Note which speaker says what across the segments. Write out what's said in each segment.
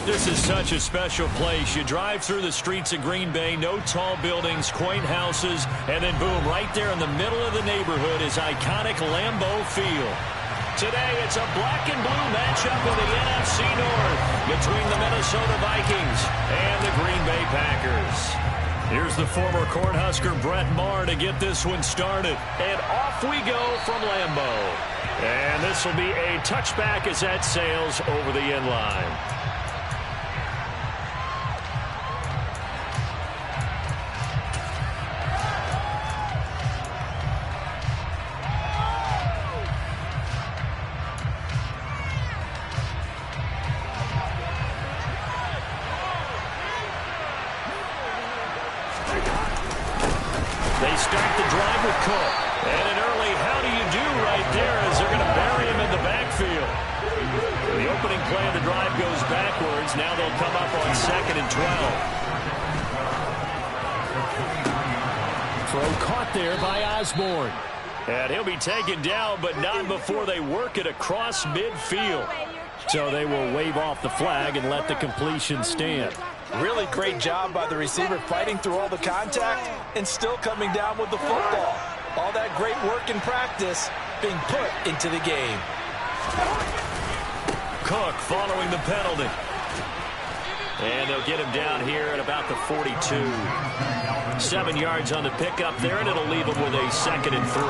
Speaker 1: This is such a special place. You drive through the streets of Green Bay, no tall buildings, quaint houses, and then boom, right there in the middle of the neighborhood is iconic Lambeau Field. Today, it's a black and blue matchup in the NFC North between the Minnesota Vikings and the Green Bay Packers. Here's the former Cornhusker Brett Maher to get this one started. And off we go from Lambeau. And this will be a touchback as that sails over the end line. They start the drive with Cook. And an early how do you do right there as they're going to bury him in the backfield. The opening play of the drive goes backwards. Now they'll come up on 2nd and 12. Throw caught there by Osborne. And he'll be taken down, but not before they work it across midfield. So they will wave off the flag and let the completion stand.
Speaker 2: Really great job by the receiver fighting through all the contact and still coming down with the football. All that great work in practice being put into the game.
Speaker 1: Cook following the penalty. And they'll get him down here at about the 42. 7 yards on the pickup there, and it'll leave him with a 2nd and 3.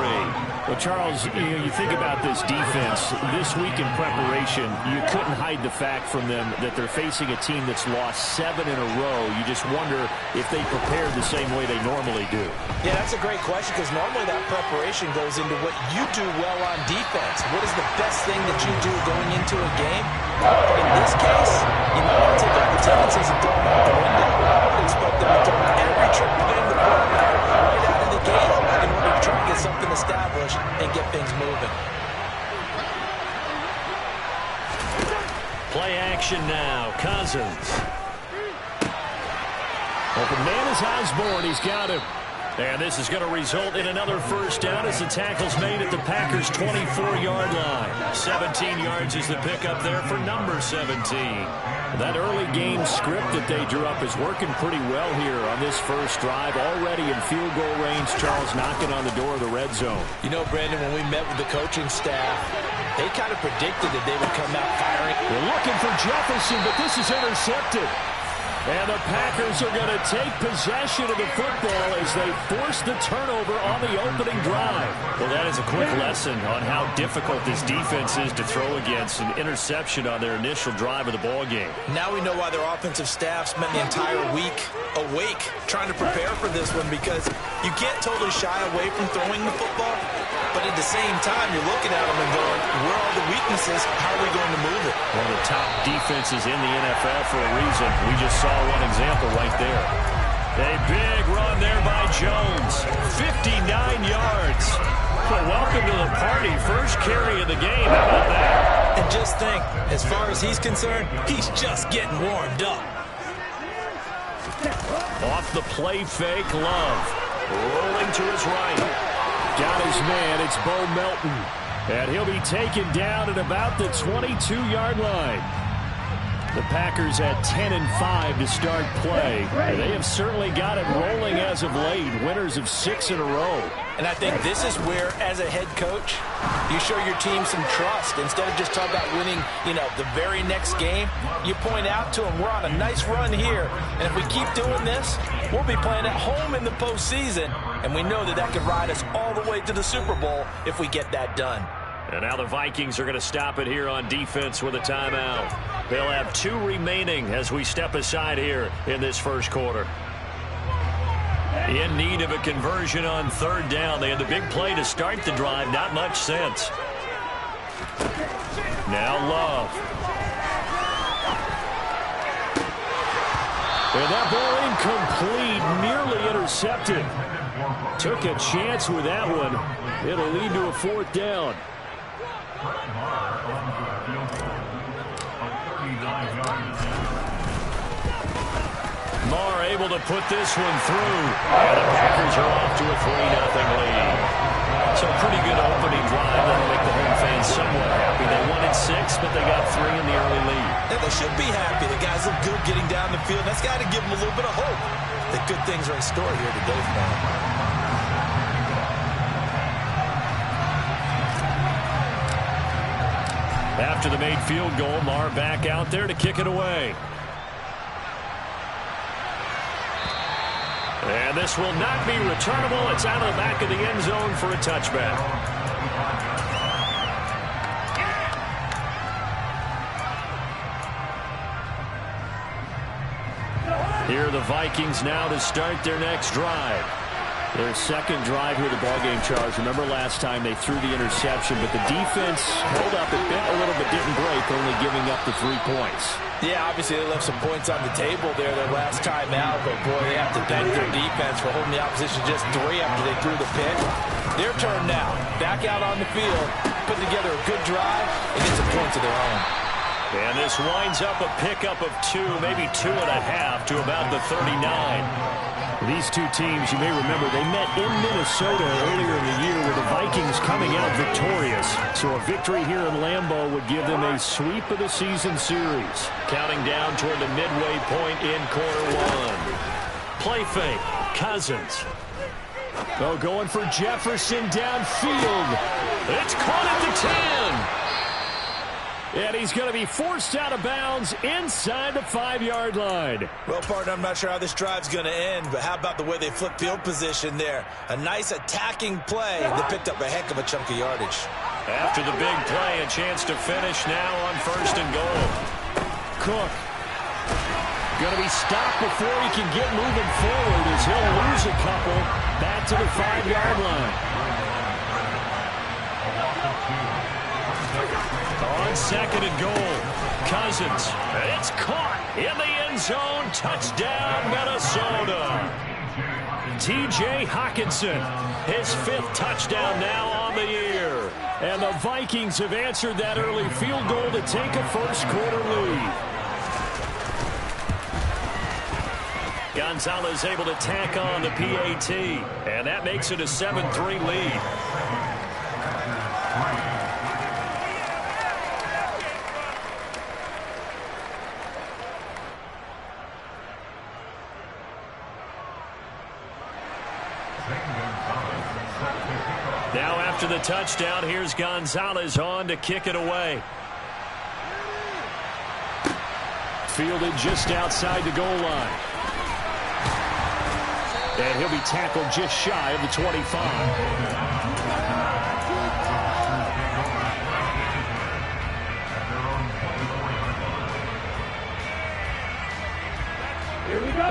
Speaker 3: Well, Charles, you think about this defense. This week in preparation, you couldn't hide the fact from them that they're facing a team that's lost 7 in a row. You just wonder if they prepared the same way they normally do.
Speaker 2: Yeah, that's a great question because normally that preparation goes into what you do well on defense. What is the best thing that you do going into a game? In this case, you might want to take all the tendencies and throw them out the window. I would expect them to throw every trick playing the ball right out of the gate in order to try and get something established and get things moving.
Speaker 1: Play action now. Cousins. Open man is Osborne. He's got him. And this is going to result in another first down as the tackle's made at the Packers' 24-yard line. 17 yards is the pickup there for number 17. That early game script that they drew up is working pretty well here on this first drive. Already in field goal range, Charles knocking on the door of the red zone.
Speaker 2: You know, Brandon, when we met with the coaching staff, they kind of predicted that they would come out firing.
Speaker 3: They're looking for Jefferson, but this is intercepted.
Speaker 1: And the Packers are going to take possession of the football as they force the turnover on the opening drive. Well, that is a quick lesson on how difficult this defense is to throw against. An interception on their initial drive of the ball game.
Speaker 2: Now we know why their offensive staff spent the entire week awake trying to prepare for this one, because you can't totally shy away from throwing the football, but at the same time you're looking at them and going, where are the weaknesses? How are we going to move it?
Speaker 1: One of the top defenses in the NFL for a reason. We just saw one example right there. A big run there by Jones. 59 yards. Well, welcome to the party. First carry of the game. How about that?
Speaker 2: And just think, as far as he's concerned, he's just getting warmed up.
Speaker 1: Off the play fake, Love. Rolling to his right.
Speaker 3: Got his man. It's Bo Melton.
Speaker 1: And he'll be taken down at about the 22-yard line. The Packers at 10-5 to start play. They have certainly got it rolling as of late. Winners of 6 in a row.
Speaker 2: And I think this is where, as a head coach, you show your team some trust. Instead of just talking about winning, the very next game, you point out to them, we're on a nice run here. And if we keep doing this, we'll be playing at home in the postseason. And we know that could ride us all the way to the Super Bowl if we get that done.
Speaker 1: And now the Vikings are going to stop it here on defense with a timeout. They'll have 2 remaining as we step aside here in this first quarter. In need of a conversion on 3rd down. They had the big play to start the drive. Not much sense. Now Love.
Speaker 3: And that ball incomplete, nearly intercepted. Took a chance with that one. It'll lead to a 4th down.
Speaker 1: Maher able to put this one through. And the Packers are off to a 3-0 lead. So a pretty good opening drive. That'll make the home fans somewhat happy. They wanted 6, but they got 3 in the early lead.
Speaker 2: And they should be happy. The guys look good getting down the field. That's got to give them a little bit of hope that good things are in store here today for them.
Speaker 1: After the made field goal, Maher back out there to kick it away. And this will not be returnable. It's out of the back of the end zone for a touchback. Here are the Vikings now to start their next drive. Their second drive here, the ballgame, Charles. Remember last time they threw the interception, but the defense held up. It bent a little but didn't break, only giving up the 3 points.
Speaker 2: Yeah, obviously they left some points on the table there their last time out, but boy, they have to thank their defense for holding the opposition just 3 after they threw the pick. Their turn now. Back out on the field, put together a good drive, and get some points of their own.
Speaker 1: And this winds up a pickup of 2, maybe 2.5 to about the 39.
Speaker 3: These two teams, you may remember, they met in Minnesota earlier in the year with the Vikings coming out victorious. So a victory here in Lambeau would give them a sweep of the season series.
Speaker 1: Counting down toward the midway point in quarter 1. Play fake. Cousins.
Speaker 3: Oh, going for Jefferson downfield.
Speaker 1: It's caught at the 10.
Speaker 3: And he's going to be forced out of bounds inside the 5-yard line.
Speaker 2: Well, partner, I'm not sure how this drive's going to end, but how about the way they flip field position there? A nice attacking play. They picked up a heck of a chunk of yardage.
Speaker 1: After the big play, a chance to finish now on 1st and goal.
Speaker 3: Cook going to be stopped before he can get moving forward as he'll lose a couple back to the 5-yard line.
Speaker 1: On 2nd and goal, Cousins. It's caught in the end zone. Touchdown, Minnesota. T.J. Hockenson, his 5th touchdown now on the year.
Speaker 3: And the Vikings have answered that early field goal to take a first-quarter lead.
Speaker 1: Gonzalez able to tack on the PAT, and that makes it a 7-3 lead. Now after the touchdown, here's Gonzalez on to kick it away.
Speaker 3: Fielded just outside the goal line. And he'll be tackled just shy of the 25.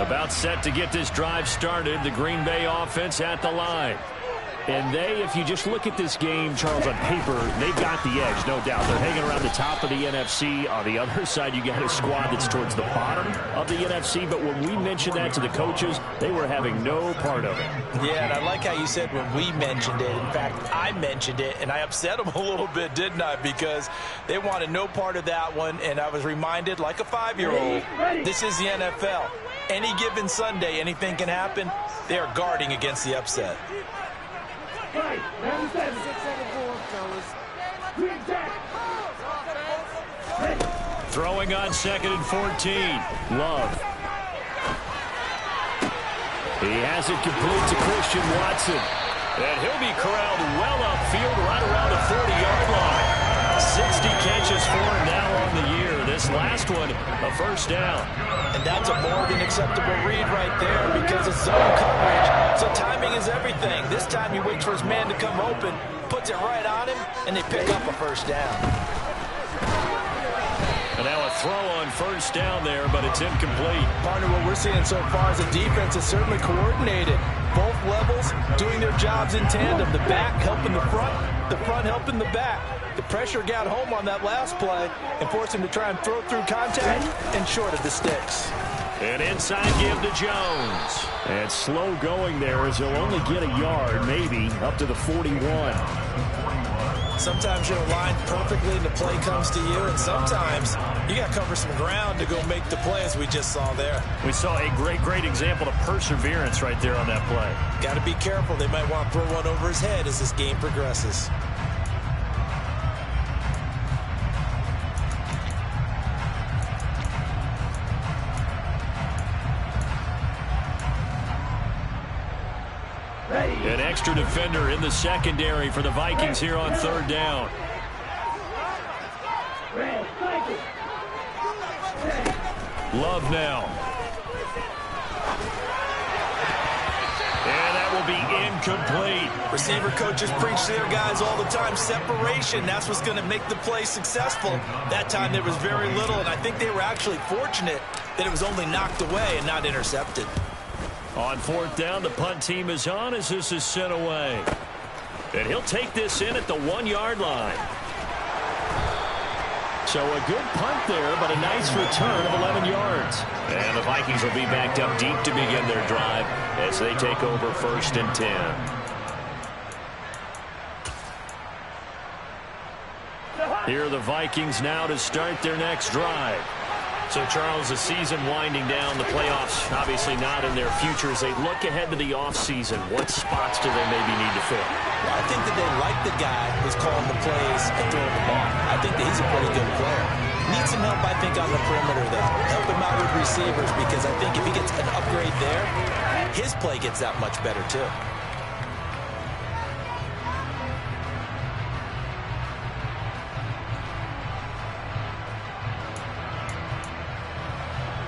Speaker 1: About set to get this drive started, the Green Bay offense at the line.
Speaker 3: And they, if you just look at this game, Charles, on paper, they've got the edge, no doubt. They're hanging around the top of the NFC. On the other side, you got a squad that's towards the bottom of the NFC. But when we mentioned that to the coaches, they were having no part of it.
Speaker 2: Yeah, and I like how you said when we mentioned it. In fact, I mentioned it, and I upset them a little bit, didn't I? Because they wanted no part of that one, and I was reminded, like a 5-year-old, this is the NFL. Any given Sunday, anything can happen. They are guarding against the upset.
Speaker 1: Throwing on 2nd and 14.
Speaker 3: Love. He has it complete to Christian Watson.
Speaker 1: And he'll be corralled well upfield right around the 40-yard line. 60 catches for him now on the year. This last one, a first down.
Speaker 2: And that's a more than acceptable read right there because it's zone coverage. So timing is everything. This time he waits for his man to come open, puts it right on him, and they pick up a first down.
Speaker 1: And now a throw on first down there, but it's incomplete.
Speaker 2: Partner, what we're seeing so far is the defense is certainly coordinated. Both levels doing their jobs in tandem. The back helping the front helping the back. The pressure got home on that last play and forced him to try and throw through contact and short of the sticks.
Speaker 1: An inside give to Jones.
Speaker 3: And slow going there as he'll only get a yard, maybe, up to the 41.
Speaker 2: Sometimes you're aligned perfectly and the play comes to you, and sometimes you got to cover some ground to go make the play, as we just saw there.
Speaker 1: We saw a great example of perseverance right there on that play.
Speaker 2: Got to be careful. They might want to throw one over his head as this game progresses.
Speaker 1: An extra defender in the secondary for the Vikings here on third down. Love now. And that will be incomplete.
Speaker 2: Receiver coaches preach to their guys all the time. Separation, that's what's going to make the play successful. That time there was very little, and I think they were actually fortunate that it was only knocked away and not intercepted.
Speaker 1: On fourth down, the punt team is on as this is sent away. And he'll take this in at the 1-yard line. So a good punt there, but a nice return of 11 yards. And the Vikings will be backed up deep to begin their drive as they take over 1st and 10. Here are the Vikings now to start their next drive. So, Charles, the season winding down, the playoffs obviously not in their future. As they look ahead to the offseason, what spots do they maybe need to fill?
Speaker 2: Well, I think that they like the guy who's calling the plays and throwing the ball. I think that he's a pretty good player. Needs some help, I think, on the perimeter, though. Help him out with receivers, because I think if he gets an upgrade there, his play gets that much better, too.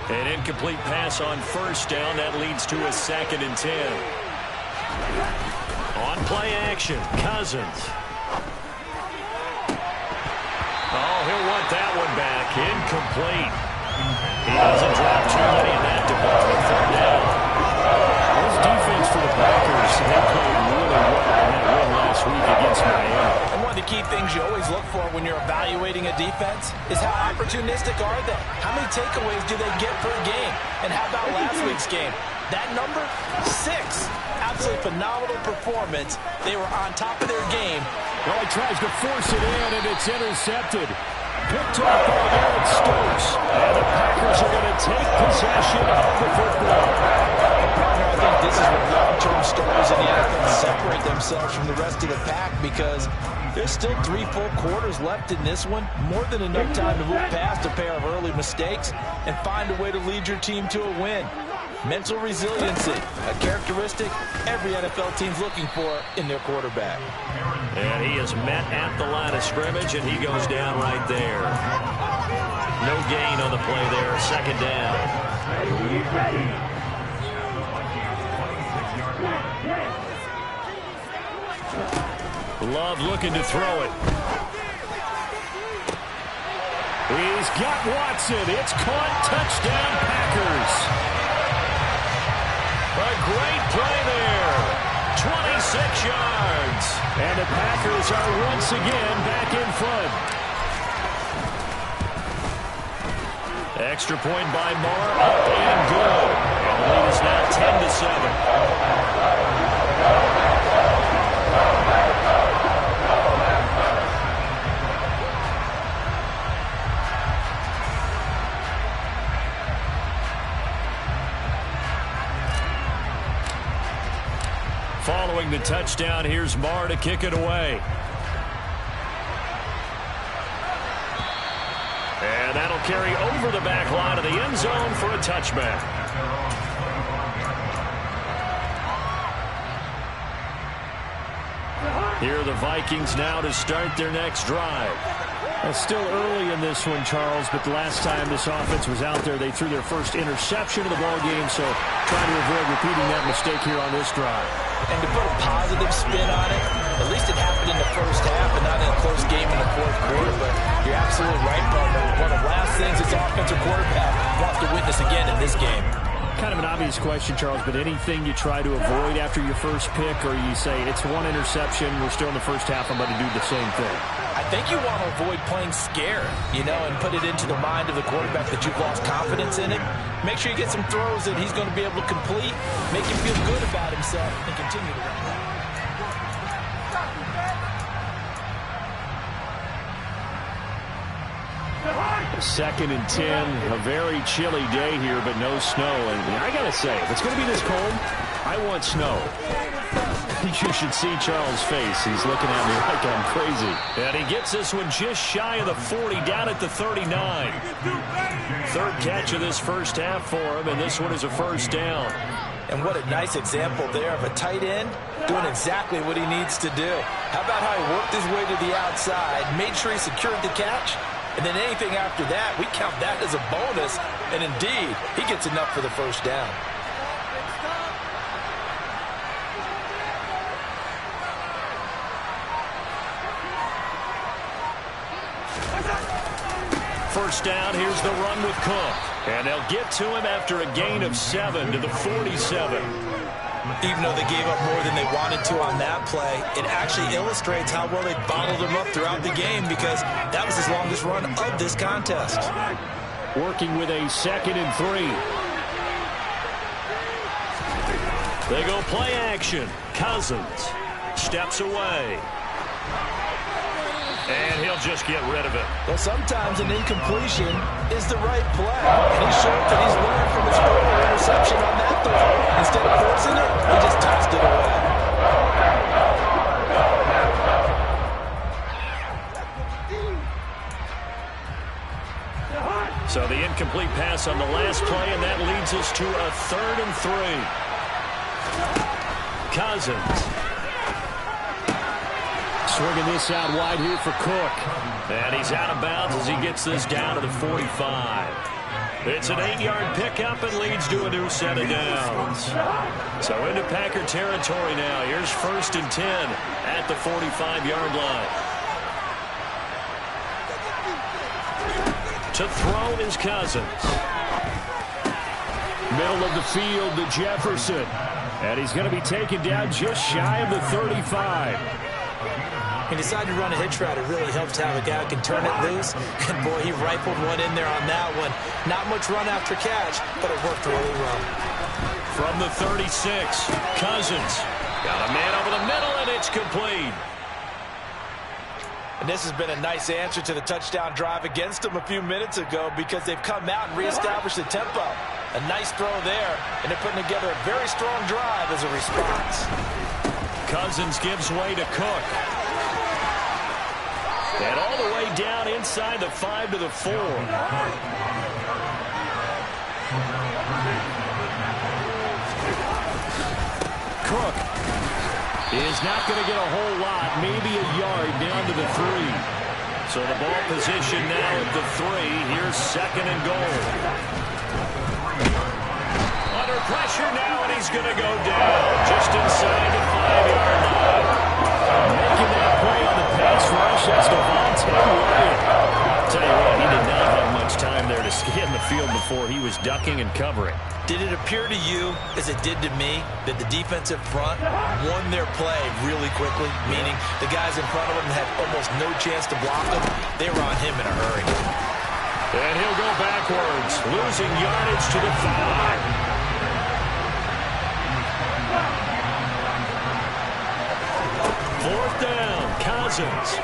Speaker 1: An incomplete pass on first down. That leads to a 2nd and 10. On play action, Cousins. Oh, he'll want that one back. Incomplete. He doesn't drop too many in that department. 3rd down. This defense for the Packers, they played really well in that win last week against Miami.
Speaker 2: And one of the key things you always look for when you're evaluating a defense is how opportunistic are they? How many takeaways do they get per game? And how about last week's game? That number, 6. Absolutely phenomenal performance. They were on top of their game.
Speaker 3: Well, he tries to force it in, and it's intercepted. Picked off by Aaron Stokes. And the Packers are going to take possession of the football.
Speaker 2: I think this is where long-term starters in the NFL separate themselves from the rest of the pack, because there's still 3 full quarters left in this one. More than enough time to move past a pair of early mistakes and find a way to lead your team to a win. Mental resiliency, a characteristic every NFL team's looking for in their quarterback.
Speaker 1: And he is met at the line of scrimmage, and he goes down right there. No gain on the play there. 2nd down. Love looking to throw it.
Speaker 3: He's got Watson. It's caught. Touchdown, Packers.
Speaker 1: A great play there. 26 yards.
Speaker 3: And the Packers are once again back in front.
Speaker 1: Extra point by Marr, up and good. And the lead is now 10-7. Following the touchdown, here's Marr to kick it away. And that'll carry over the back line of the end zone for a touchback. Here are the Vikings now to start their next drive.
Speaker 3: It's still early in this one, Charles, but the last time this offense was out there, they threw their first interception of the ball game, so trying to avoid repeating that mistake here on this drive.
Speaker 2: And to put a positive spin on it, at least it happened in the first half and not in a close game in the 4th quarter. But you're absolutely right, partner. One of the last things this offensive quarterback wants to witness again in this game.
Speaker 3: Kind of an obvious question, Charles, but anything you try to avoid after your first pick, or you say it's one interception, we're still in the first half, I'm going to do the same thing?
Speaker 2: I think you want to avoid playing scared, and put it into the mind of the quarterback that you've lost confidence in him. Make sure you get some throws that he's going to be able to complete, make him feel good about himself, and continue to run.
Speaker 3: 2nd and 10. A very chilly day here, but no snow. And I got to say, if it's going to be this cold, I want snow. You should see Charles' face. He's looking at me like I'm crazy.
Speaker 1: And he gets this one just shy of the 40, down at the 39. Third catch of this first half for him, and this one is a first down.
Speaker 2: And what a nice example there of a tight end doing exactly what he needs to do. How about how he worked his way to the outside, made sure he secured the catch, and then anything after that, we count that as a bonus. And indeed, he gets enough for the first down.
Speaker 1: First down, here's the run with Cook. And they'll get to him after a gain of 7 to the 47.
Speaker 2: Even though they gave up more than they wanted to on that play, it actually illustrates how well they bottled him up throughout the game, because that was his longest run of this contest.
Speaker 3: Working with a 2nd and 3.
Speaker 1: They go play action. Cousins steps away. And he'll just get rid of it.
Speaker 2: Well, sometimes an incompletion is the right play. And he showed that he's learned from his earlier interception on that throw. Instead of forcing it, he just tossed it away.
Speaker 1: So the incomplete pass on the last play, and that leads us to a 3rd and 3. Cousins.
Speaker 3: Swinging this out wide here for Cook.
Speaker 1: And he's out of bounds as he gets this down to the 45. It's an 8-yard pickup and leads to a new set of downs. So into Packer territory now. Here's 1st and 10 at the 45-yard line. To throw is Cousins.
Speaker 3: Middle of the field to Jefferson. And he's going to be taken down just shy of the 35.
Speaker 2: He decided to run a hitch route. It really helps to have a guy who can turn it loose. And, boy, he rifled one in there on that one. Not much run after catch, but it worked really well.
Speaker 1: From the 36, Cousins. Got a man over the middle, and it's complete.
Speaker 2: And this has been a nice answer to the touchdown drive against them a few minutes ago, because they've come out and reestablished the tempo. A nice throw there, and they're putting together a very strong drive as a response.
Speaker 1: Cousins gives way to Cook. And all the way down inside the 5 to the 4. Cook is not going to get a whole lot, maybe a yard down to the 3. So the ball position now at the 3. Here's 2nd and goal. Under pressure now, and he's going to go down just inside the 5-yard line. Making that play on the pass rush, that's Devontae Wyatt. I'll tell you what, he did not have much time there to scan the field before he was ducking and covering.
Speaker 2: Did it appear to you, as it did to me, that the defensive front won their play really quickly? Meaning the guys in front of them had almost no chance to block them. They were on him in a hurry.
Speaker 1: And he'll go backwards, losing yardage to the 5. Fourth down, Cousins.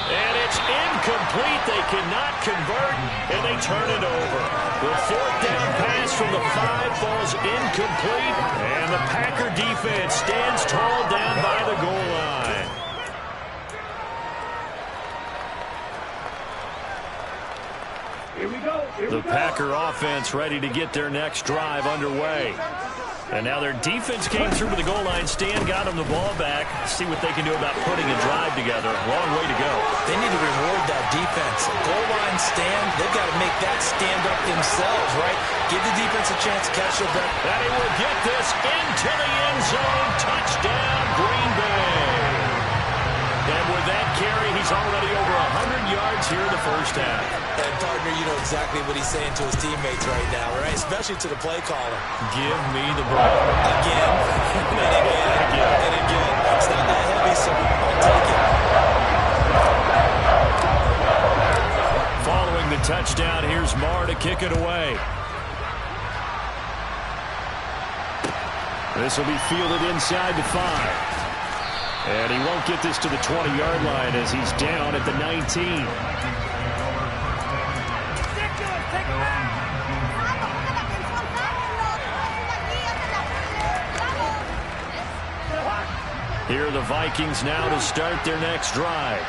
Speaker 1: And it's incomplete. They cannot convert, and they turn it over. The 4th down pass from the 5 falls incomplete, and the Packer defense stands tall down by the goal line.
Speaker 4: Here we go.
Speaker 1: The Packer offense ready to get their next drive underway. And now their defense came through to the goal line. Stan got them the ball back. See what they can do about putting a drive together. Long way to go.
Speaker 2: They need to reward that defense. Goal line stand, they've got to make that stand up themselves, right? Give the defense a chance to catch their breath.
Speaker 1: And he will get this into the end zone. Touchdown, Green Bay. And with that carry, he's already over 100 yards here in the first half.
Speaker 2: And, partner, you know exactly what he's saying to his teammates right now, right? Especially to the play caller.
Speaker 1: Give me the ball.
Speaker 2: Again, and again, and again. It's not that heavy, so I'll take it.
Speaker 1: Following the touchdown, here's Marr to kick it away. This will be fielded inside the 5.
Speaker 3: And he won't get this to the 20-yard line as he's down at the 19. Here are the Vikings now to start their next drive.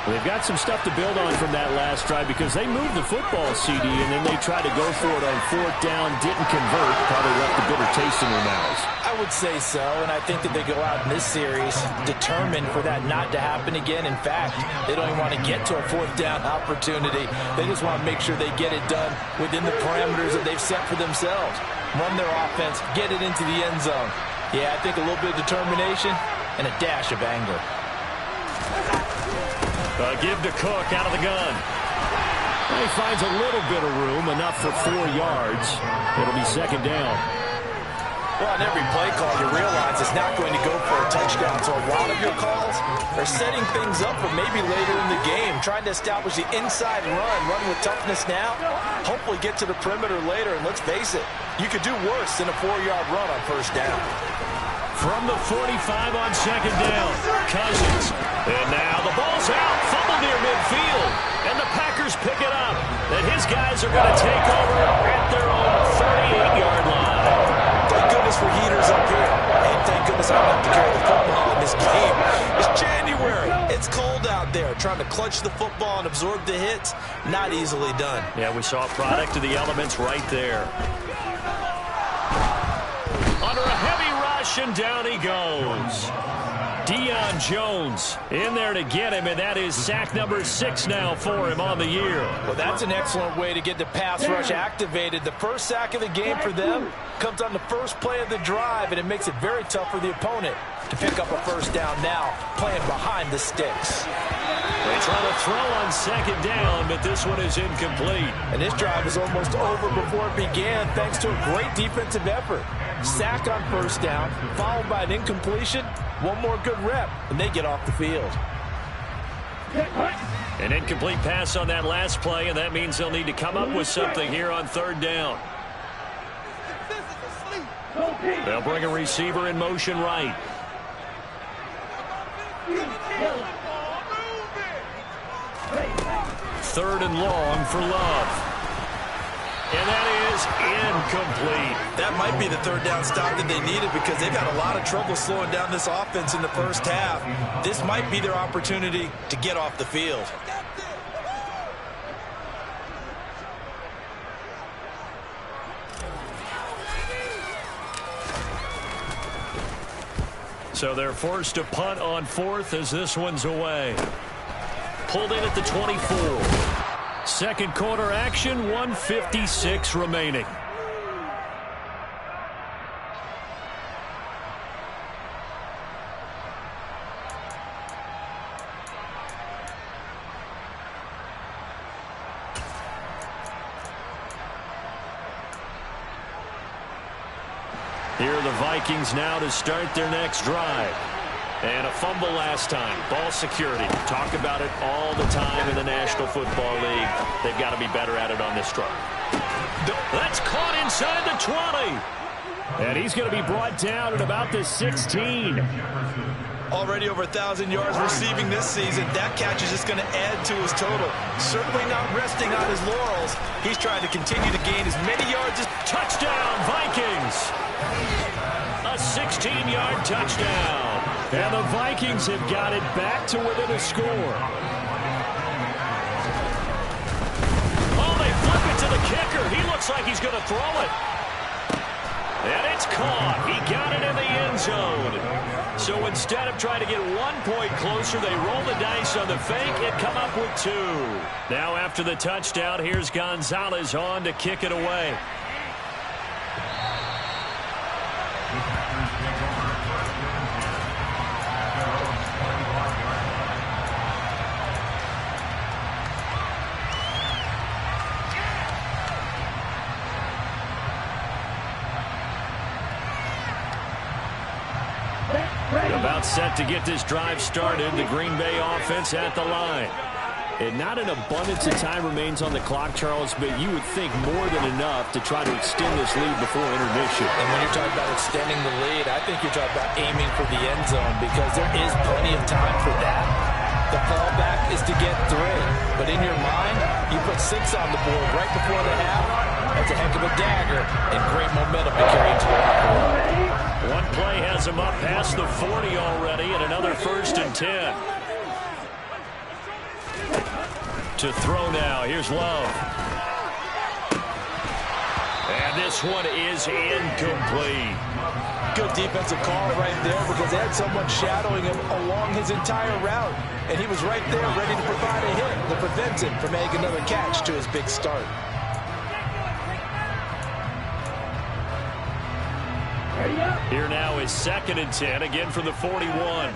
Speaker 3: They've got some stuff to build on from that last drive because they moved the football, CD, and then they tried to go for it on 4th down, didn't convert, probably left a bitter taste in their mouths.
Speaker 2: I would say so, and I think that they go out in this series determined for that not to happen again. In fact, they don't even want to get to a 4th down opportunity. They just want to make sure they get it done within the parameters that they've set for themselves. Run their offense, get it into the end zone. Yeah, I think a little bit of determination and a dash of anger.
Speaker 3: Give to Cook out of the gun. And he finds a little bit of room, enough for 4 yards. It'll be 2nd down.
Speaker 2: Well, on every play call, you realize it's not going to go for a touchdown. So a lot of your calls are setting things up for maybe later in the game, trying to establish the inside run with toughness now, hopefully get to the perimeter later. And let's face it, you could do worse than a 4-yard run on 1st down.
Speaker 1: From the 45 on 2nd down, Cousins. And now the ball's out, fumble near midfield. And the Packers pick it up. And his guys are going to take over at their own 38-yard line.
Speaker 2: Thank goodness for heaters up here. And thank goodness I don't have to carry the football in this game. It's January. It's cold out there. Trying to clutch the football and absorb the hits, not easily done.
Speaker 1: Yeah, we saw a product of the elements right there. Under a heavy rush, and down he goes. Deion Jones in there to get him, and that is sack number 6 now for him on the year.
Speaker 2: Well, that's an excellent way to get the pass rush activated. The first sack of the game for them comes on the first play of the drive, and it makes it very tough for the opponent to pick up a 1st down now, playing behind the sticks.
Speaker 1: They try to throw on 2nd down, but this one is incomplete.
Speaker 2: And this drive is almost over before it began, thanks to a great defensive effort. Sack on 1st down, followed by an incompletion. One more good rep, and they get off the field.
Speaker 1: An incomplete pass on that last play, and that means they'll need to come up with something here on 3rd down. They'll bring a receiver in motion right. Third and long for Love. And that is incomplete.
Speaker 2: That might be the 3rd down stop that they needed because they've had a lot of trouble slowing down this offense in the first half. This might be their opportunity to get off the field.
Speaker 1: So they're forced to punt on 4th as this one's away. Pulled in at the 24. Second quarter action, 1:56 remaining. Here are the Vikings now to start their next drive. And a fumble last time. Ball security. Talk about it all the time in the National Football League. They've got to be better at it on this drive. That's caught inside the 20.
Speaker 3: And he's going to be brought down at about the 16.
Speaker 2: Already over 1,000 yards receiving this season. That catch is just going to add to his total. Certainly not resting on his laurels. He's trying to continue to gain as many yards as...
Speaker 1: Touchdown, Vikings! A 16-yard touchdown.
Speaker 3: And the Vikings have got it back to within a score.
Speaker 1: Oh, they flip it to the kicker. He looks like he's going to throw it. And it's caught. He got it in the end zone. So instead of trying to get 1 point closer, they roll the dice on the fake and come up with 2. Now after the touchdown, here's Gonzalez on to kick it away. About set to get this drive started. The Green Bay offense at the line.
Speaker 3: And not an abundance of time remains on the clock, Charles, but you would think more than enough to try to extend this lead before intermission.
Speaker 2: And when you're talking about extending the lead, I think you're talking about aiming for the end zone because there is plenty of time for that. The fallback is to get 3. But in your mind, you put 6 on the board right before the half. That's a heck of a dagger and great momentum to carry into the locker room.
Speaker 1: One play has him up past the 40 already, and another 1st and 10. To throw now. Here's Love. And this one is incomplete.
Speaker 2: Good defensive call right there because they had someone shadowing him along his entire route. And he was right there ready to provide a hit that prevents him from making another catch to his big start.
Speaker 1: Here now is 2nd and 10, again from the 41.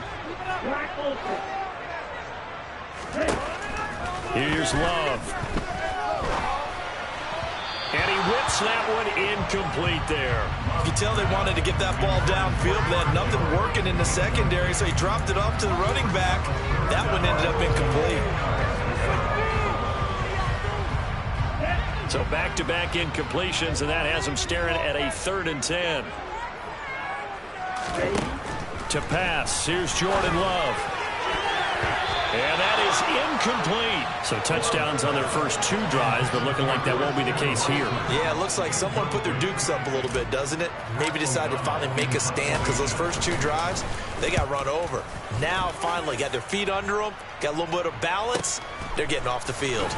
Speaker 1: Here's Love. And he whips that one incomplete there.
Speaker 2: You can tell they wanted to get that ball downfield, but they had nothing working in the secondary, so he dropped it off to the running back. That one ended up incomplete.
Speaker 1: So back-to-back incompletions, and that has him staring at a 3rd and 10. To pass, here's Jordan Love. And that is incomplete. So touchdowns on their first 2 drives, but looking like that won't be the case here.
Speaker 2: Yeah, it looks like someone put their dukes up a little bit, doesn't it? Maybe decided to finally make a stand because those first 2 drives, they got run over. Now, finally, got their feet under them, got a little bit of balance. They're getting off the field.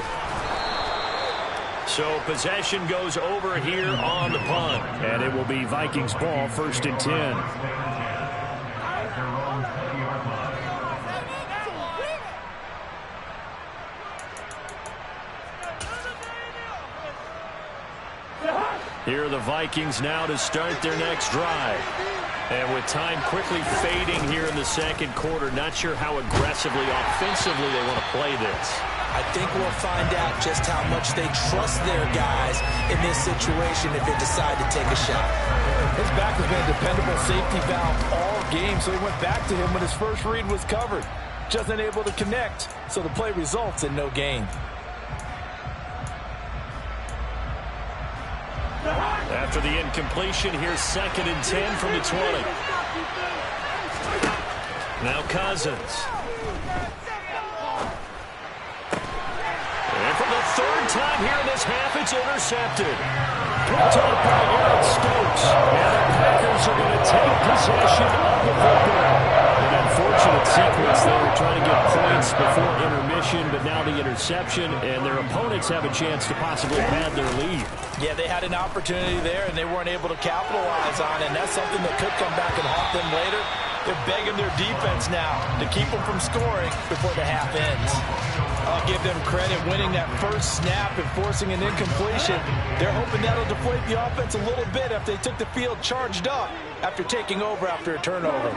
Speaker 1: So possession goes over here on the punt.
Speaker 3: And it will be Vikings ball, 1st and 10.
Speaker 1: Here are the Vikings now to start their next drive. And with time quickly fading here in the 2nd quarter, not sure how aggressively, offensively they want to play this.
Speaker 2: I think we'll find out just how much they trust their guys in this situation if they decide to take a shot. His back has been a dependable safety valve all game, so he went back to him when his first read was covered. Just unable to connect, so the play results in no gain.
Speaker 1: After the incompletion, here's 2nd and 10 from the 20. Now Cousins. And for the 3rd time here in this half, it's intercepted. Picked up by Eric Stokes. And the Packers are going to take possession of the football. An unfortunate sequence there, trying to get points before intermission, but now the interception, and their opponents have a chance to possibly pad their lead.
Speaker 2: Yeah, they had an opportunity there, and they weren't able to capitalize on it, and that's something that could come back and haunt them later. They're begging their defense now to keep them from scoring before the half ends. I'll give them credit winning that first snap and forcing an incompletion. They're hoping that'll deflate the offense a little bit if they took the field charged up after taking over after a turnover.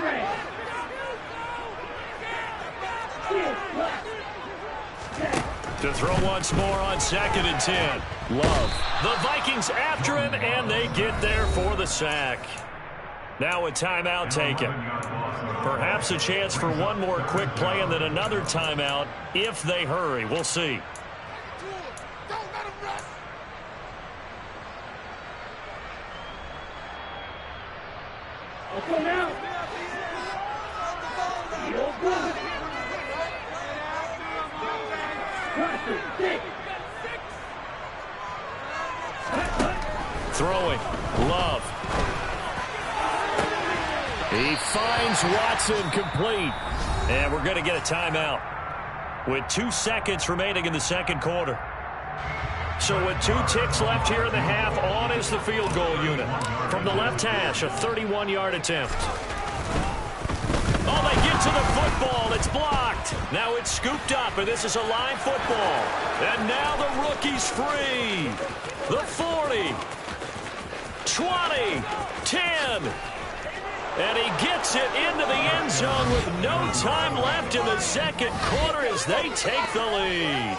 Speaker 1: To throw once more on 2nd and 10. Love. The Vikings after him, and they get there for the sack. Now a timeout taken. Perhaps a chance for one more quick play and then another timeout if they hurry. We'll see.
Speaker 4: Let's go now.
Speaker 1: Throwing. Love. He finds Watson complete. And we're going to get a timeout with 2 seconds remaining in the 2nd quarter. So with 2 ticks left here in the half, on is the field goal unit. From the left hash, a 31-yard attempt. Oh, they get to the football. It's blocked. Now it's scooped up, and this is a line football. And now the rookie's free. The 40, 20, 10. And he gets it into the end zone with no time left in the 2nd quarter as they take the lead.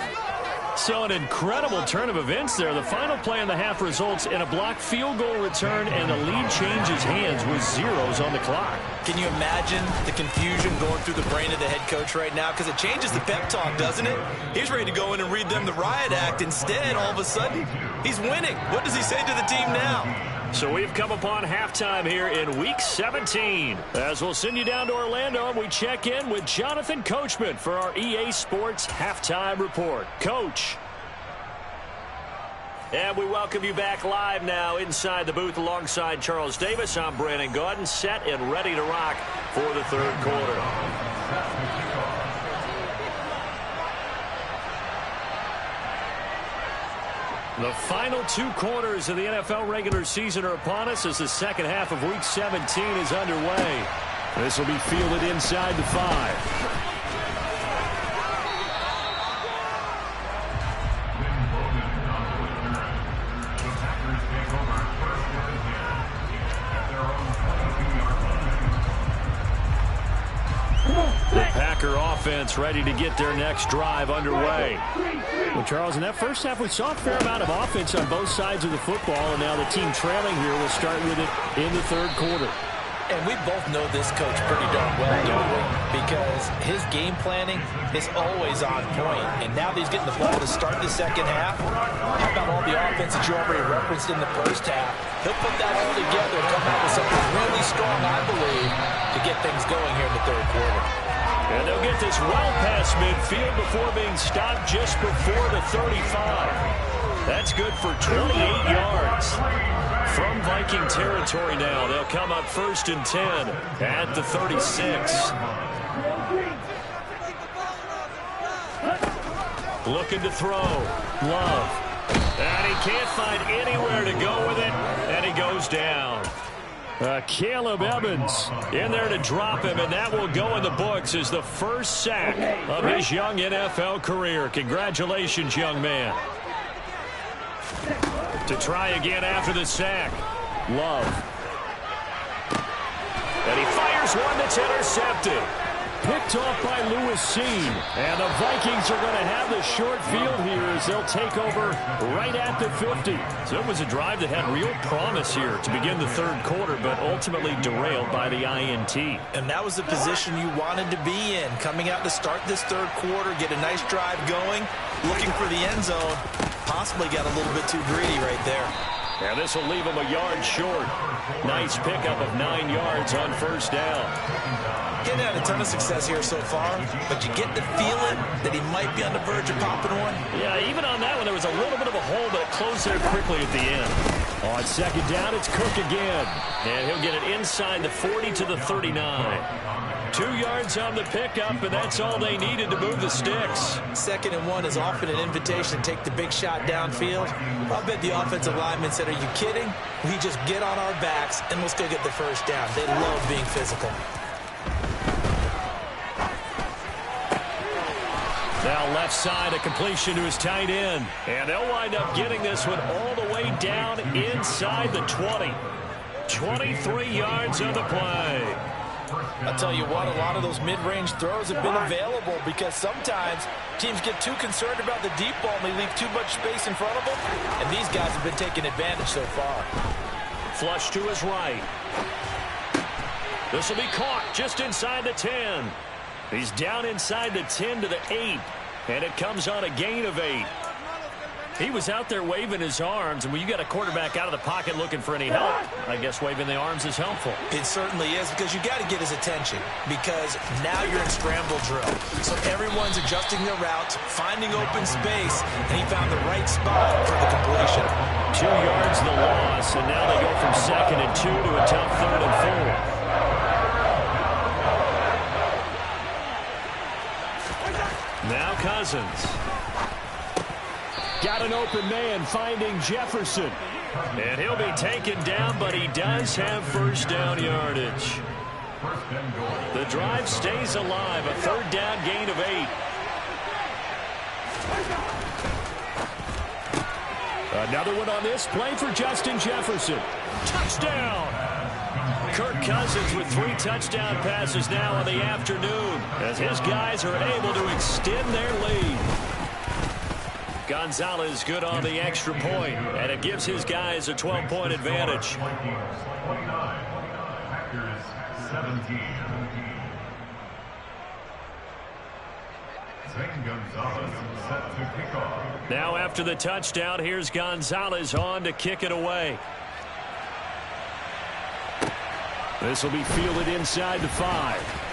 Speaker 1: So an incredible turn of events there. The final play in the half results in a blocked field goal return, and the lead changes hands with zeros on the clock.
Speaker 2: Can you imagine the confusion going through the brain of the head coach right now? Because it changes the pep talk, doesn't it? He's ready to go in and read them the riot act. Instead, all of a sudden, he's winning. What does he say to the team now?
Speaker 1: So we've come upon halftime here in Week 17. As we'll send you down to Orlando, and we check in with Jonathan Coachman for our EA Sports Halftime Report. Coach. And we welcome you back live now inside the booth alongside Charles Davis. I'm Brandon Gaudin, set and ready to rock for the third quarter. The final 2 quarters of the NFL regular season are upon us as the second half of Week 17 is underway. This will be fielded inside the 5. The Packer offense ready to get their next drive underway.
Speaker 3: Well, Charles, in that first half, we saw a fair amount of offense on both sides of the football, and now the team trailing here will start with it in the third quarter.
Speaker 2: And we both know this coach pretty darn well, don't we? Because his game planning is always on point. And now that he's getting the ball to start the second half, how about all the offense that you already referenced in the first half? He'll put that all together and come out with something really strong, I believe, to get things going here in the third quarter.
Speaker 1: And they'll get this well past midfield before being stopped just before the 35. That's good for 28 yards. From Viking territory now, they'll come up 1st and 10 at the 36. Looking to throw. Love. And he can't find anywhere to go with it, and he goes down. Caleb Evans in there to drop him, and that will go in the books as the first sack of his young NFL career. Congratulations, young man. To try again after the sack. Love. And he fires one that's intercepted. Picked off by Lewis Cine. And the Vikings are going to have the short field here as they'll take over right at the 50. So it was a drive that had real promise here to begin the third quarter, but ultimately derailed by the INT.
Speaker 2: And that was the position you wanted to be in. Coming out to start this third quarter, get a nice drive going, looking for the end zone. Possibly got a little bit too greedy right there.
Speaker 1: And this will leave him a yard short. Nice pickup of 9 yards on first down.
Speaker 2: Getting had a ton of success here so far, but you get the feeling that he might be on the verge of popping one.
Speaker 1: Yeah, even on that one, there was a little bit of a hole, but it closed there quickly at the end. On second down, it's Cook again. And he'll get it inside the 40 to the 39. 2 yards on the pickup, and that's all they needed to move the sticks.
Speaker 2: 2nd and 1 is often an invitation to take the big shot downfield. I'll bet the offensive lineman said, are you kidding? We just get on our backs, and let's go get the first down. They love being physical.
Speaker 1: Now left side, a completion to his tight end. And they'll wind up getting this one all the way down inside the 20. 23 yards on the play.
Speaker 2: I'll tell you what, a lot of those mid-range throws have been available because sometimes teams get too concerned about the deep ball and they leave too much space in front of them. And these guys have been taking advantage so far.
Speaker 1: Flush to his right. This will be caught just inside the 10. He's down inside the 10 to the 8. And it comes on a gain of 8. He was out there waving his arms, and when you got a quarterback out of the pocket looking for any help, I guess waving the arms is helpful.
Speaker 2: It certainly is, because you got to get his attention, because now you're in scramble drill. So everyone's adjusting their routes, finding open space, and he found the right spot for the completion.
Speaker 1: 2 yards the loss, and now they go from 2nd and 2 to a tough 3rd and 4. Now Cousins. Got an open man finding Jefferson. And he'll be taken down, but he does have first down yardage. The drive stays alive. A 3rd down gain of 8. Another one on this play for Justin Jefferson. Touchdown! Kirk Cousins with 3 touchdown passes now in the afternoon as his guys are able to extend their lead. Gonzalez good on the extra point, and it gives his guys a 12-point advantage.
Speaker 4: Packers 17. Zane Gonzalez set to kick off.
Speaker 1: Now after the touchdown, here's Gonzalez on to kick it away. This will be fielded inside the 5.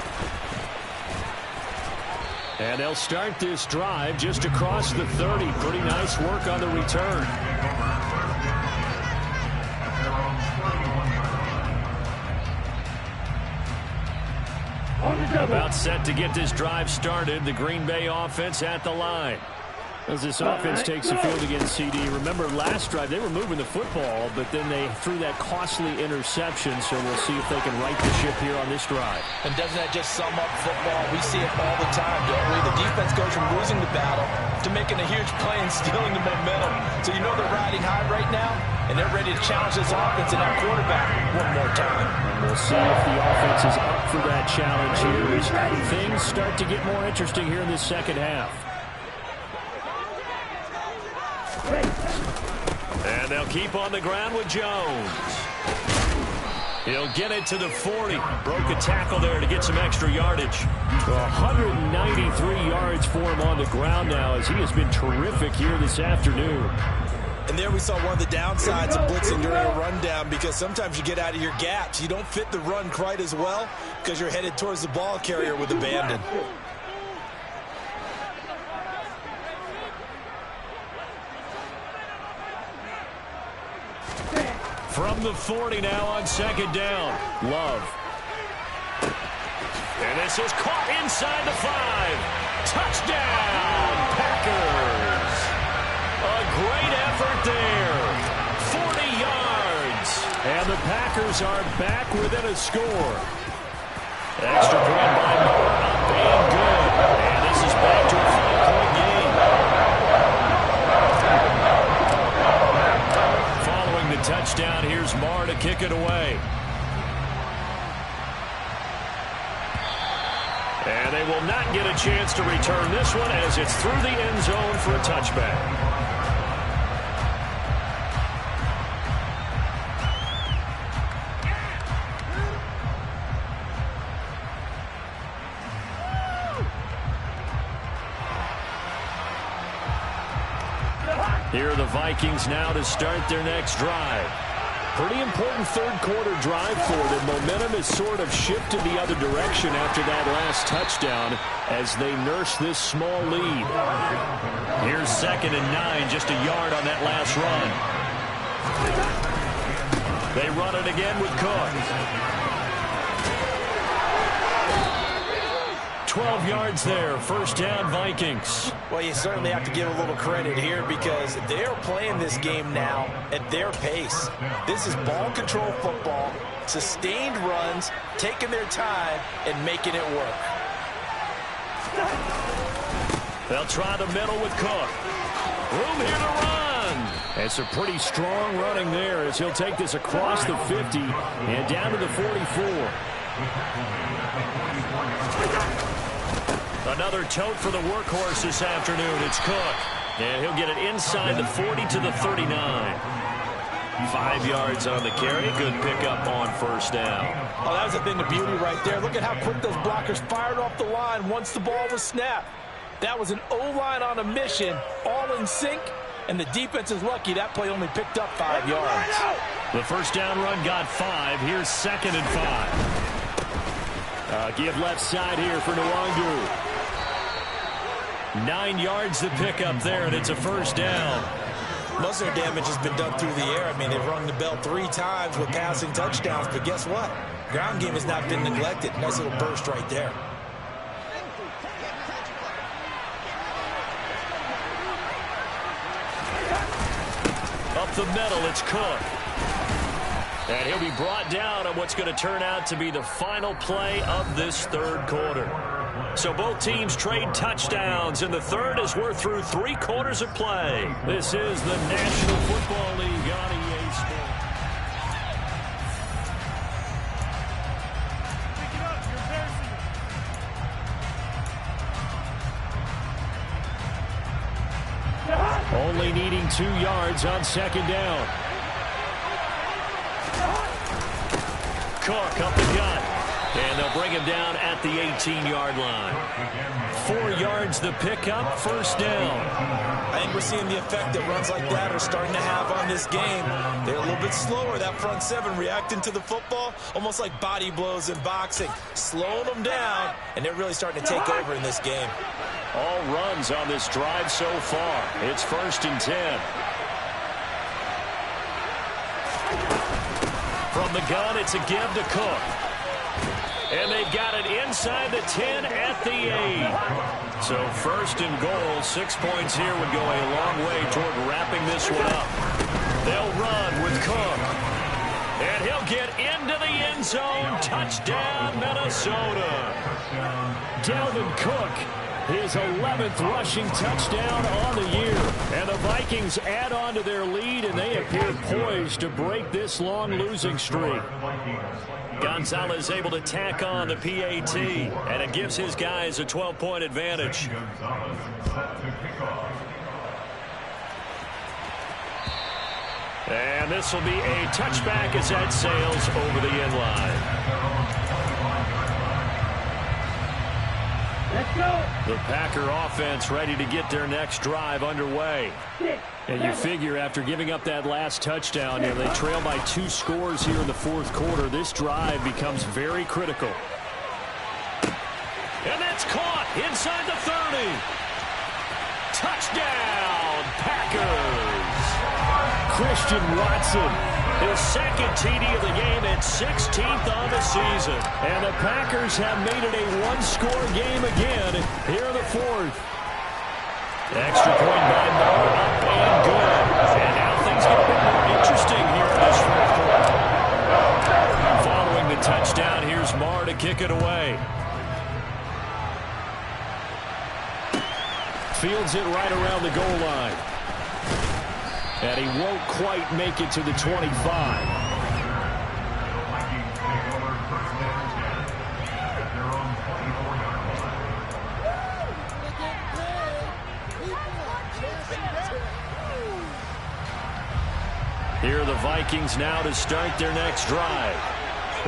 Speaker 1: And they'll start this drive just across the 30. Pretty nice work on the return. About set to get this drive started. The Green Bay offense at the line. As this offense takes the field against CD. Remember last drive they were moving the football, but then they threw that costly interception, so we'll see if they can right the ship here on this drive.
Speaker 2: And doesn't that just sum up football? We see it all the time, don't we? The defense goes from losing the battle to making a huge play and stealing the momentum. So you know they're riding high right now, and they're ready to challenge this offense and that quarterback one more time.
Speaker 1: And we'll see if the offense is up for that challenge here as things start to get more interesting here in this second half. And they'll keep on the ground with Jones. He'll get it to the 40. Broke a tackle there to get some extra yardage. 193 yards for him on the ground now as he has been terrific here this afternoon.
Speaker 2: And there we saw one of the downsides of blitzing during a rundown, because sometimes you get out of your gaps. You don't fit the run quite as well because you're headed towards the ball carrier with abandon.
Speaker 1: From the 40 now on second down. Love. And this is caught inside the 5. Touchdown, Packers. A great effort there. 40 yards. And the Packers are back within a score. Extra point by Moore, up and good. And this is back to a 5-point game. Following the touchdown, here's Moore to kick it away. And they will not get a chance to return this one as it's through the end zone for a touchback. Here are the Vikings now to start their next drive. Pretty important third-quarter drive for them. Momentum has sort of shifted the other direction after that last touchdown as they nurse this small lead. Here's 2nd and 9, just a yard on that last run. They run it again with Cook. 12 yards there, first down Vikings.
Speaker 2: Well, you certainly have to give a little credit here because they're playing this game now at their pace. This is ball control football, sustained runs, taking their time and making it work.
Speaker 1: They'll try the middle with Cook. Room here to run. It's a pretty strong running there as he'll take this across the 50 and down to the 44. Another tote for the workhorse this afternoon. It's Cook. And he'll get it inside the 40 to the 39. 5 yards on the carry. Good pickup on first down.
Speaker 2: Oh, that was a thing of beauty right there. Look at how quick those blockers fired off the line once the ball was snapped. That was an O-line on a mission, all in sync, and the defense is lucky that play only picked up 5 yards.
Speaker 1: The first down run got 5. Here's 2nd and 5. Give left side here for Nwangu. 9 yards to pick up there, and it's a first down.
Speaker 2: Most of their damage has been done through the air. I mean, they've rung the bell 3 times with passing touchdowns, but guess what? Ground game has not been neglected. Nice little burst right there.
Speaker 1: Up the middle, it's Cook. And he'll be brought down on what's going to turn out to be the final play of this third quarter. So both teams trade touchdowns in the third as we're through 3 quarters of play. This is the National Football League on EA Sports.
Speaker 3: gain 2 yards on second down. Cook up the gut. And they'll bring him down at the 18-yard line. 4 yards the pickup, first down.
Speaker 2: I think we're seeing the effect that runs like that are starting to have on this game. They're a little bit slower, that front seven, reacting to the football, almost like body blows in boxing, slowing them down, and they're really starting to take over in this game.
Speaker 1: All runs on this drive so far. It's 1st and 10. From the gun, it's a give to Cook. And they've got it inside the 10 at the 8. So 1st and goal, 6 points here would go a long way toward wrapping this one up. They'll run with Cook. And he'll get into the end zone. Touchdown, Minnesota.
Speaker 3: Dalvin Cook, his 11th rushing touchdown on the year. And the Vikings add on to their lead, and they appear poised to break this long losing streak.
Speaker 1: Gonzalez able to tack on the PAT, and it gives his guys a 12-point advantage. And this will be a touchback as that sails over the end line.
Speaker 5: Let's go.
Speaker 1: The Packer offense ready to get their next drive underway.
Speaker 3: And you figure after giving up that last touchdown, they trail by 2 scores here in the 4th quarter. This drive becomes very critical.
Speaker 1: And that's caught inside the 30. Touchdown, Packers.
Speaker 3: Christian Watson,
Speaker 1: his 2nd TD of the game and 16th on the season.
Speaker 3: And the Packers have made it a 1-score game again here in the 4th.
Speaker 1: Extra point by Moore, up and good. And now things get a bit more interesting here in this 4th quarter. Following the touchdown, here's Moore to kick it away.
Speaker 3: Fields it right around the goal line. And he won't quite make it to the 25.
Speaker 1: Here are the Vikings now to start their next drive.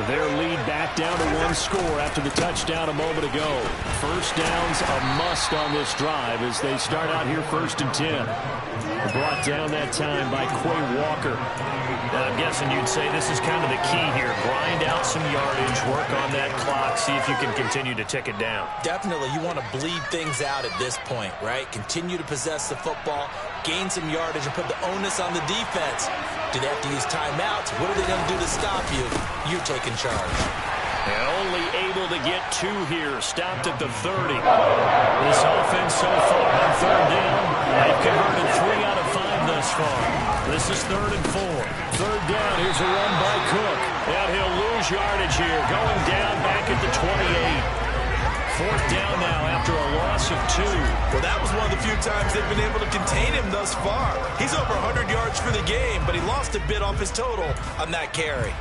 Speaker 3: Their lead back down to 1 score after the touchdown a moment ago. First down's a must on this drive as they start out here 1st and 10. Brought down that time by Quay Walker.
Speaker 1: I'm guessing you'd say this is kind of the key here. Grind out some yardage, work on that clock, see if you can continue to tick it down.
Speaker 2: Definitely, you want to bleed things out at this point, right? Continue to possess the football, gain some yardage, and put the onus on the defense. Do they have to use timeouts? What are they going to do to stop you? You're taking charge.
Speaker 1: And only able to get 2 here. Stopped at the 30. This offense so far on 3rd down, they've converted 3 out of 5 thus far. This is 3rd and 4.
Speaker 3: 3rd down, here's a run by Cook.
Speaker 1: And he'll lose yardage here. Going down back at the 28. 4th down now after a loss of 2.
Speaker 2: Well, that was one of the few times they've been able to contain him thus far. He's over 100 yards for the game, but he lost a bit off his total on that carry.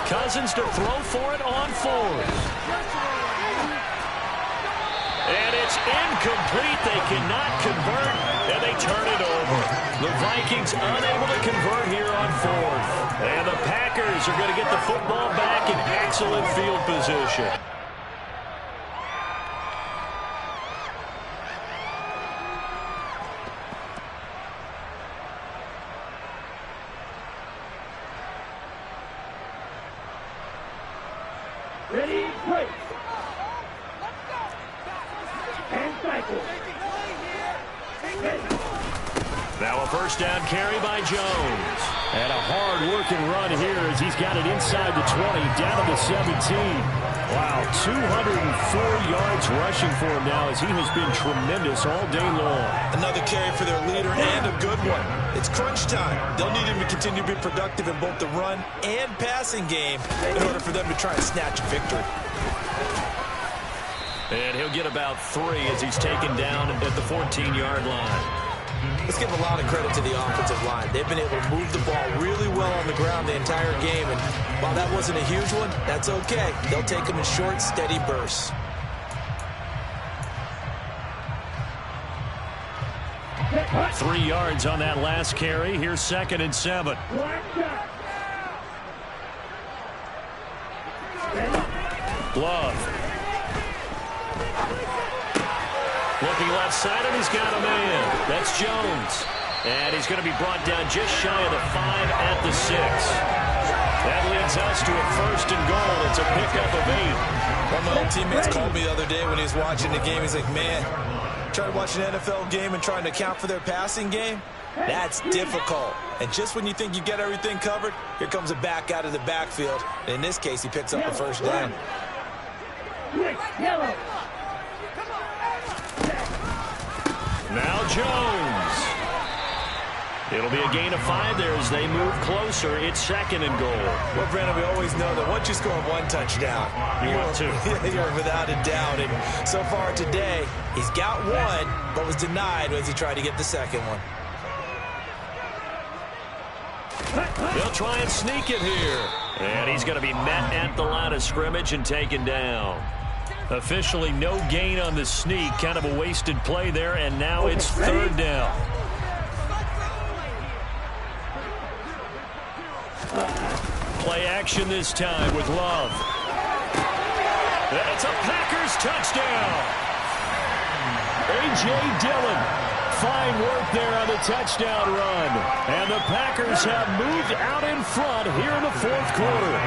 Speaker 1: Cousins to throw for it on 4th. And it's incomplete. They cannot convert, and they turn it over. The Vikings unable to convert here on 4th. And the Packers are going to get the football back in excellent field position.
Speaker 5: Ready, break. And cycle.
Speaker 1: Now a 1st down carry by Jones.
Speaker 3: And a hard-working run here as he's got it inside the 20, down to the 17. Wow, 204 yards rushing for him now as he has been tremendous all day long.
Speaker 2: Another carry for their leader and a good one. It's crunch time. They'll need him to continue to be productive in both the run and passing game in order for them to try and snatch a victory.
Speaker 1: And he'll get about 3 as he's taken down at the 14-yard line.
Speaker 2: Let's give a lot of credit to the offensive line. They've been able to move the ball really well on the ground the entire game. And while that wasn't a huge one, that's okay. They'll take them in short, steady bursts.
Speaker 1: About 3 yards on that last carry. Here's 2nd and 7. Love. Looking left side, and he's got a man. That's Jones. And he's going to be brought down just shy of the 5 at the 6. That leads us to a 1st and goal. It's a pickup of 8.
Speaker 2: One of my old teammates called me the other day when he was watching the game. He's like, man, trying to watch an NFL game and trying to account for their passing game? That's difficult. And just when you think you get everything covered, here comes a back out of the backfield. And in this case, he picks up a 1st down.
Speaker 1: Now Jones. It'll be a gain of 5 there as they move closer. It's 2nd and goal.
Speaker 2: Well, Brandon, we always know that once you score 1 touchdown,
Speaker 1: You want 2.
Speaker 2: You're without a doubt. And so far today, he's got 1, but was denied as he tried to get the 2nd one.
Speaker 1: They'll try and sneak it here. And he's going to be met at the line of scrimmage and taken down. Officially no gain on the sneak. Kind of a wasted play there, and now it's 3rd down. Play action this time with Love. That's a Packers touchdown. A.J. Dillon. Fine work there on the touchdown run. And the Packers have moved out in front here in the 4th quarter.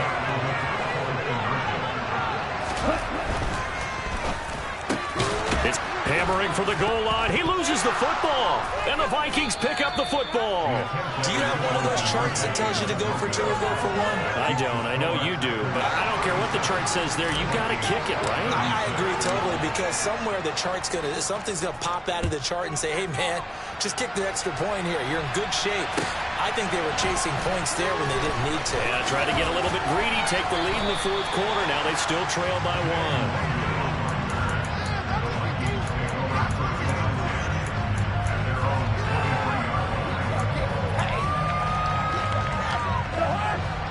Speaker 1: It's hammering for the goal line. He loses the football. And the Vikings pick up the football.
Speaker 2: Do you have one of those charts that tells you to go for 2 or go for 1?
Speaker 1: I don't. I know you do. But I don't care what the chart says there. You got to kick it, right?
Speaker 2: I agree totally, because somewhere the chart's something's gonna pop out of the chart and say, hey man, just kick the extra point here. You're in good shape. I think they were chasing points there when they didn't need to.
Speaker 1: Yeah, try to get a little bit greedy, take the lead in the 4th quarter. Now they still trail by 1.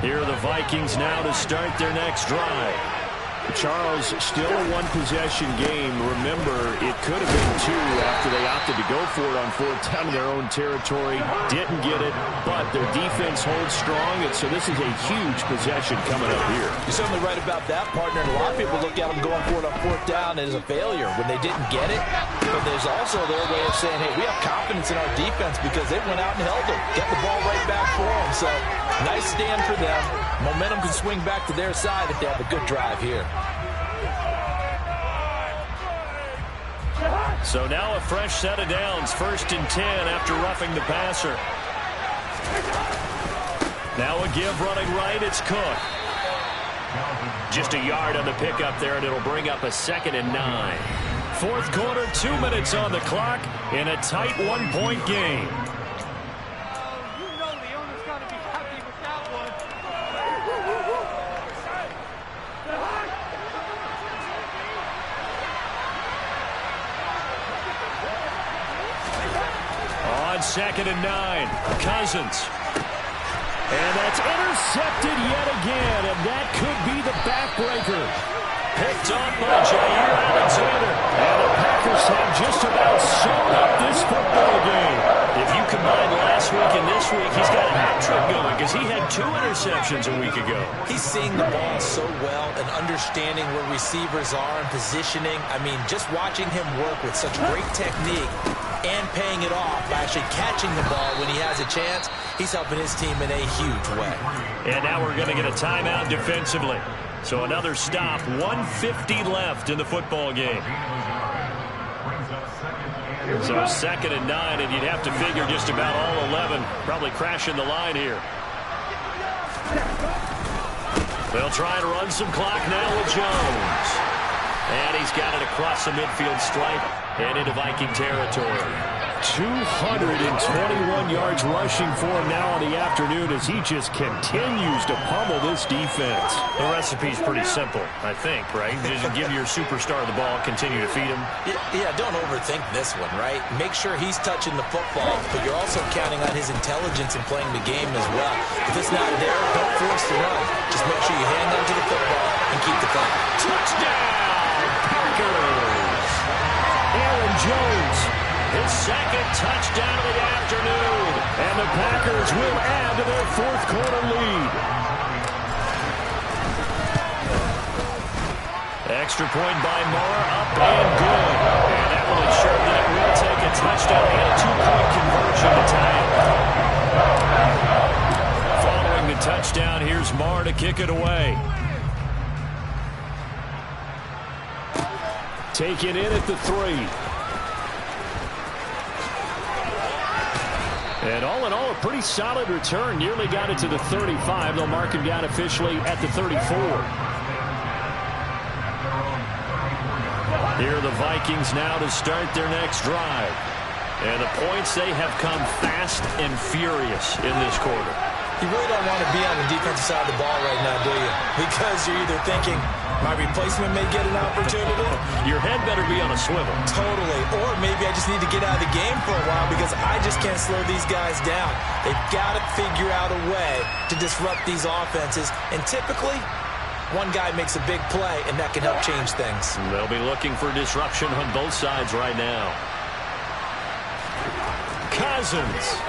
Speaker 1: Here are the Vikings now to start their next drive.
Speaker 3: Charles, still a one-possession game. Remember, it could have been 2 after they opted to go for it on 4th down in their own territory. Didn't get it, but their defense holds strong, and so this is a huge possession coming up here.
Speaker 2: You're certainly right about that, partner. And a lot of people look at them going for it on 4th down as a failure when they didn't get it. But there's also their way of saying, hey, we have confidence in our defense because they went out and held them. Get the ball right back for them. So nice stand for them. Momentum can swing back to their side if they have a good drive here.
Speaker 1: So now a fresh set of downs. 1st and 10 after roughing the passer. Now a give running right. It's Cook. Just a yard on the pickup there, and it'll bring up a 2nd and 9. 4th quarter, 2 minutes on the clock in a tight 1-point game. On 2nd and 9, Cousins. And that's intercepted yet again, and that could be the backbreaker. Picked off by Jair Alexander. And the Packers have just about sewn up this football game. If you combine last week and this week, he's got a hat trick going because he had 2 interceptions a week ago.
Speaker 2: He's seeing the ball so well and understanding where receivers are and positioning. I mean, just watching him work with such great technique and paying it off by actually catching the ball when he has a chance, he's helping his team in a huge way.
Speaker 1: And now we're going to get a timeout defensively. So another stop, 1:50 left in the football game. So 2nd and 9, and you'd have to figure just about all 11 probably crashing the line here. They'll try and run some clock now with Jones. And he's got it across the midfield stripe and into Viking territory.
Speaker 3: 221 yards rushing for him now on the afternoon as he just continues to pummel this defense.
Speaker 1: The recipe's pretty simple, I think, right? Just give your superstar the ball, continue to feed him.
Speaker 2: Yeah, don't overthink this one, right? Make sure he's touching the football, but you're also counting on his intelligence in playing the game as well. If it's not there, don't force the run. Just make sure you hang on to the football and keep the clock.
Speaker 1: Touchdown, Packers!
Speaker 3: Aaron Jones,
Speaker 1: his second touchdown of the afternoon.
Speaker 3: And the Packers will add to their fourth quarter lead.
Speaker 1: Extra point by Moore, up and good. And that will ensure that it will take a touchdown and a two-point conversion to tie it. Following the touchdown, here's Moore to kick it away.
Speaker 3: Taken in at the 3. And all in all, a pretty solid return. Nearly got it to the 35. They'll mark him down officially at the 34.
Speaker 1: Here are the Vikings now to start their next drive. And the points, they have come fast and furious in this quarter.
Speaker 2: You really don't want to be on the defensive side of the ball right now, do you? Because you're either thinking, my replacement may get an opportunity.
Speaker 1: Your head better be on a swivel.
Speaker 2: Totally. Or maybe I just need to get out of the game for a while because I just can't slow these guys down. They've got to figure out a way to disrupt these offenses. And typically, one guy makes a big play, and that can help change things.
Speaker 1: They'll be looking for disruption on both sides right now. Cousins.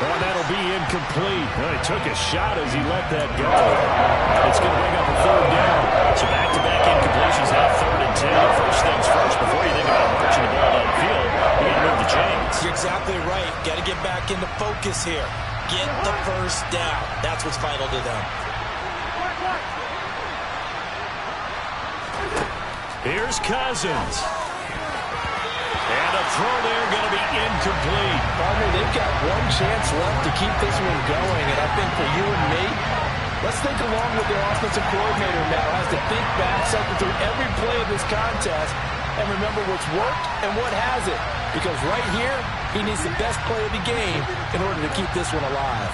Speaker 3: Oh, that'll be incomplete. Well, he took a shot as he let that go. It's going to bring up a third down.
Speaker 1: So back-to-back incompletions, now 3rd and 10. First things first, before you think about marching the ball downfield, you got to move the chains. You're
Speaker 2: exactly right. Got to get back into focus here. Get the first down. That's what's vital to them.
Speaker 1: Here's Cousins. And a throw there going to be incomplete.
Speaker 2: Partner, they've got one chance left to keep this one going. And I think for you and me, let's think along with their offensive coordinator now. Has to think back, cycle through every play of this contest, and remember what's worked and what hasn't. Because right here, he needs the best play of the game in order to keep this one alive.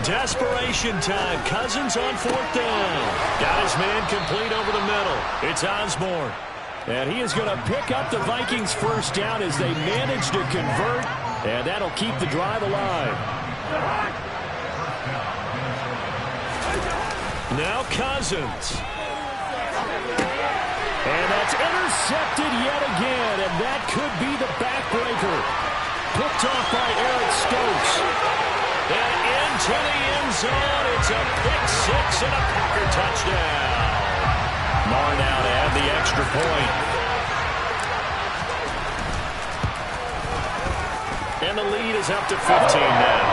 Speaker 1: Desperation time. Cousins on 4th down. Got his man complete over the middle. It's Osborne.
Speaker 3: And he is going to pick up the Vikings' first down as they manage to convert. And that'll keep the drive alive.
Speaker 1: Now Cousins.
Speaker 3: And that's intercepted yet again. And that could be the backbreaker. Picked off by Eric Stokes.
Speaker 1: And into the end zone. It's a pick 6 and a Packer touchdown. Moore now to add the extra point. And the lead is up to 15 now.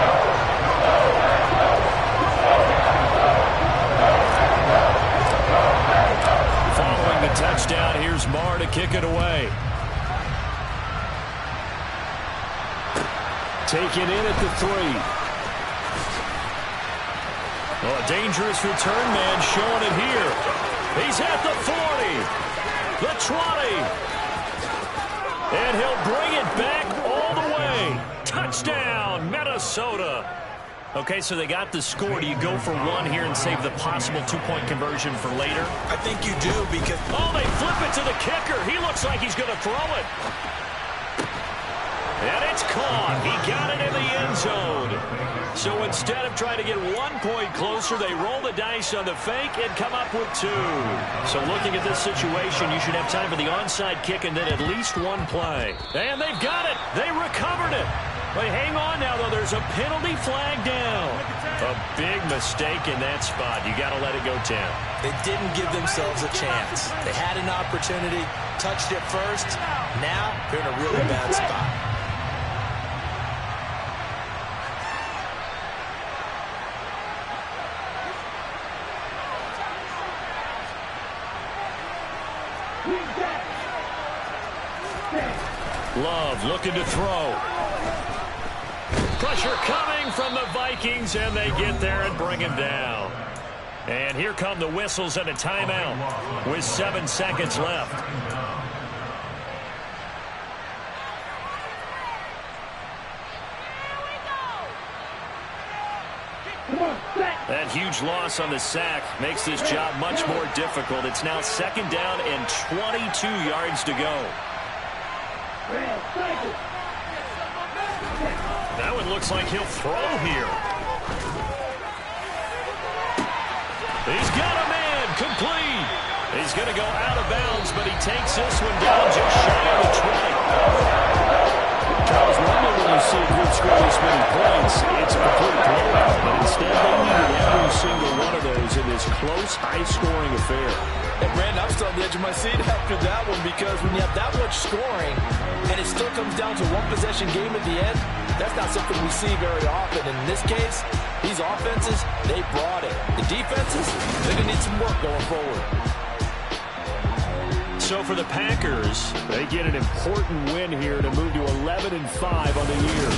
Speaker 1: Following the touchdown, here's Moore to kick it away.
Speaker 3: Taken in at the 3.
Speaker 1: Oh, a dangerous return man showing it here. He's at the 40, the 20, and he'll bring it back all the way. Touchdown, Minnesota. Okay, so they got the score. Do you go for one here and save the possible 2-point conversion for later?
Speaker 2: I think you do because...
Speaker 1: Oh, they flip it to the kicker. He looks like he's going to throw it. And it's caught. He got it in the end zone. So instead of trying to get 1 point closer, they roll the dice on the fake and come up with 2. So looking at this situation, you should have time for the onside kick and then at least one play. And they've got it. They recovered it. But hang on now, though. There's a penalty flag down. A big mistake in that spot. You got to let it go 10.
Speaker 2: They didn't give themselves a chance. They had an opportunity, touched it first. Now they're in a really bad spot.
Speaker 1: Love looking to throw. Pressure coming from the Vikings, and they get there and bring him down. And here come the whistles and a timeout with 7 seconds left. That huge loss on the sack makes this job much more difficult. It's now 2nd down and 22 yards to go. That one looks like he'll throw here. He's got a man, complete. He's going to go out of bounds, but he takes this one down just shy of the 20.
Speaker 3: Charles, normally when you see a group score this many points, it's a complete blowout. But instead, they needed every single one of those in this close, high-scoring affair.
Speaker 2: And Brandon, I'm still on the edge of my seat after that one, because when you have that much scoring and it still comes down to one possession game at the end, that's not something we see very often. In this case, these offenses, they brought it. The defenses, they're going to need some work going forward.
Speaker 1: So for the Packers,
Speaker 3: they get an important win here to move to 11-5 on the year.